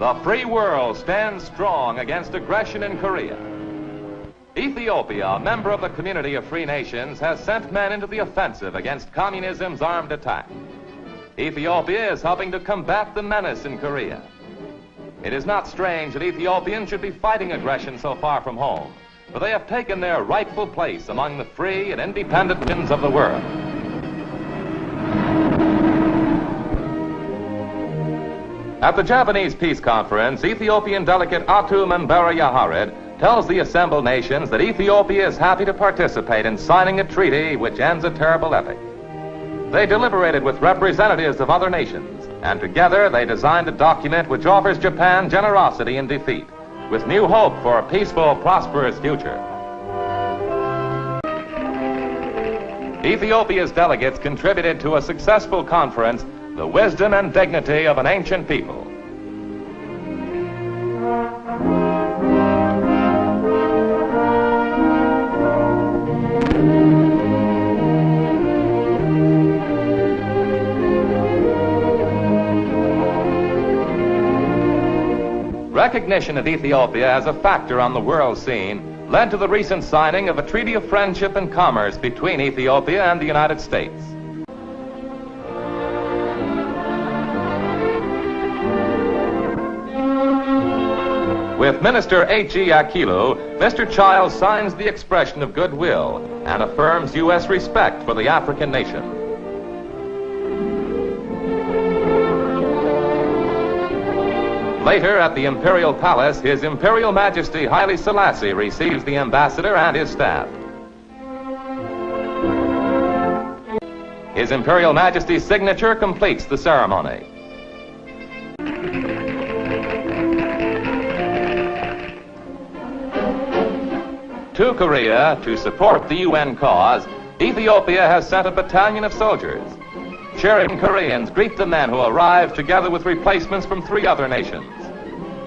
The free world stands strong against aggression in Korea. Ethiopia, a member of the community of free nations, has sent men into the offensive against communism's armed attack. Ethiopia is helping to combat the menace in Korea. It is not strange that Ethiopians should be fighting aggression so far from home, for they have taken their rightful place among the free and independent nations of the world. At the Japanese Peace Conference, Ethiopian delegate Atu Membera Yahared tells the assembled nations that Ethiopia is happy to participate in signing a treaty which ends a terrible epoch. They deliberated with representatives of other nations, and together they designed a document which offers Japan generosity in defeat, with new hope for a peaceful, prosperous future. Ethiopia's delegates contributed to a successful conference, the wisdom and dignity of an ancient people. Recognition of Ethiopia as a factor on the world scene led to the recent signing of a treaty of friendship and commerce between Ethiopia and the United States. With Minister H.E. Akilu, Mr. Childs signs the expression of goodwill and affirms U.S. respect for the African nation. Later, at the Imperial Palace, His Imperial Majesty Haile Selassie receives the ambassador and his staff. His Imperial Majesty's signature completes the ceremony. To Korea, to support the UN cause, Ethiopia has sent a battalion of soldiers. Cheering Koreans greet the men who arrived together with replacements from 3 other nations.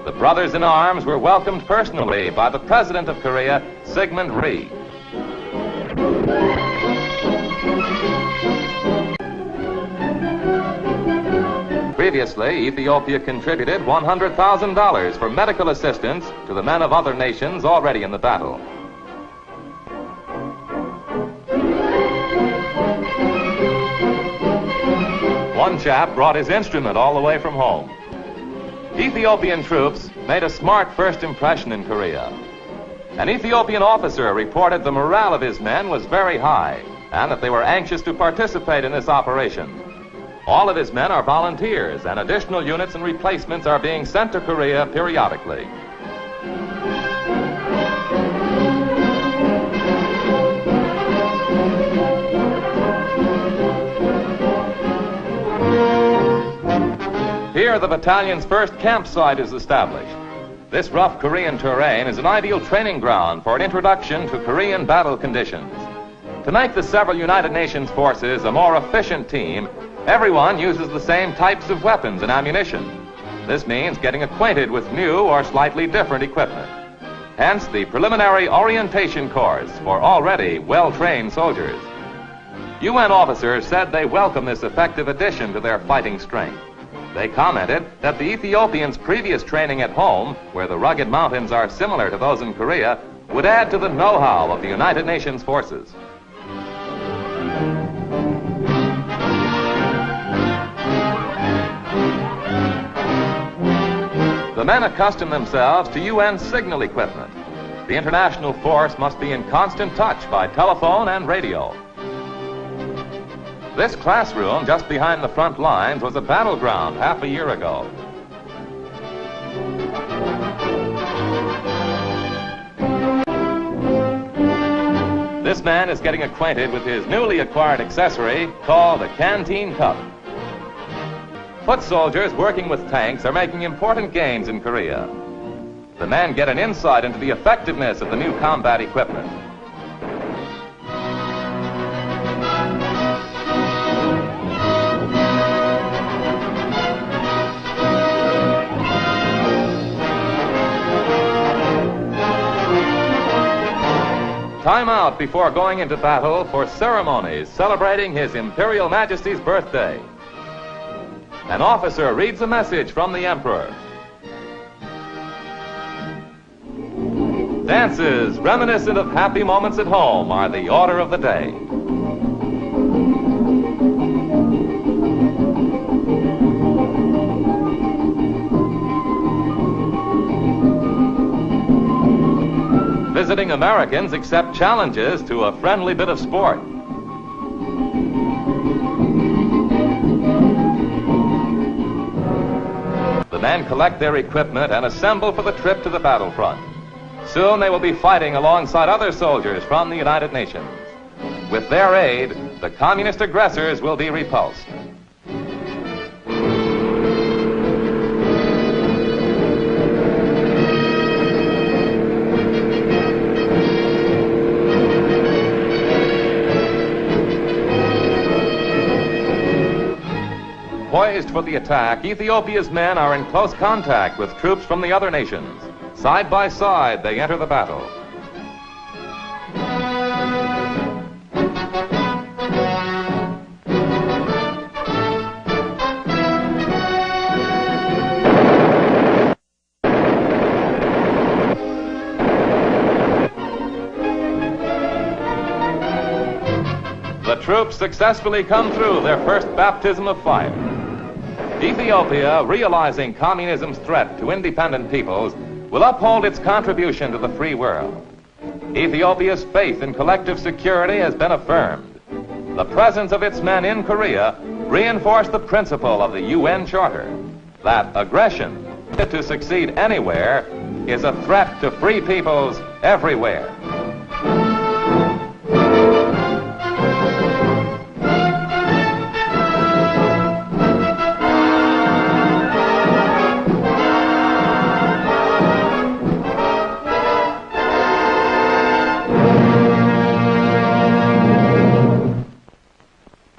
The brothers in arms were welcomed personally by the President of Korea, Sigmund Rhee. Previously, Ethiopia contributed $100,000 for medical assistance to the men of other nations already in the battle. One chap brought his instrument all the way from home. Ethiopian troops made a smart first impression in Korea. An Ethiopian officer reported the morale of his men was very high and that they were anxious to participate in this operation. All of his men are volunteers, and additional units and replacements are being sent to Korea periodically. Here, the battalion's first campsite is established. This rough Korean terrain is an ideal training ground for an introduction to Korean battle conditions. To make the several United Nations forces a more efficient team, everyone uses the same types of weapons and ammunition. This means getting acquainted with new or slightly different equipment. Hence, the preliminary orientation course for already well-trained soldiers. UN officers said they welcome this effective addition to their fighting strength. They commented that the Ethiopians' previous training at home, where the rugged mountains are similar to those in Korea, would add to the know-how of the United Nations forces. The men accustom themselves to UN signal equipment. The international force must be in constant touch by telephone and radio. This classroom just behind the front lines was a battleground half a year ago. This man is getting acquainted with his newly acquired accessory called a canteen cup. Foot soldiers working with tanks are making important gains in Korea. The men get an insight into the effectiveness of the new combat equipment. Time out before going into battle for ceremonies celebrating His Imperial Majesty's birthday. An officer reads a message from the Emperor. Dances reminiscent of happy moments at home are the order of the day. Visiting Americans accept challenges to a friendly bit of sport. The men collect their equipment and assemble for the trip to the battlefront. Soon they will be fighting alongside other soldiers from the United Nations. With their aid, the communist aggressors will be repulsed. Poised for the attack, Ethiopia's men are in close contact with troops from the other nations. Side by side, they enter the battle. The troops successfully come through their first baptism of fire. Ethiopia, realizing communism's threat to independent peoples, will uphold its contribution to the free world. Ethiopia's faith in collective security has been affirmed. The presence of its men in Korea reinforced the principle of the UN Charter that aggression, to succeed anywhere, is a threat to free peoples everywhere.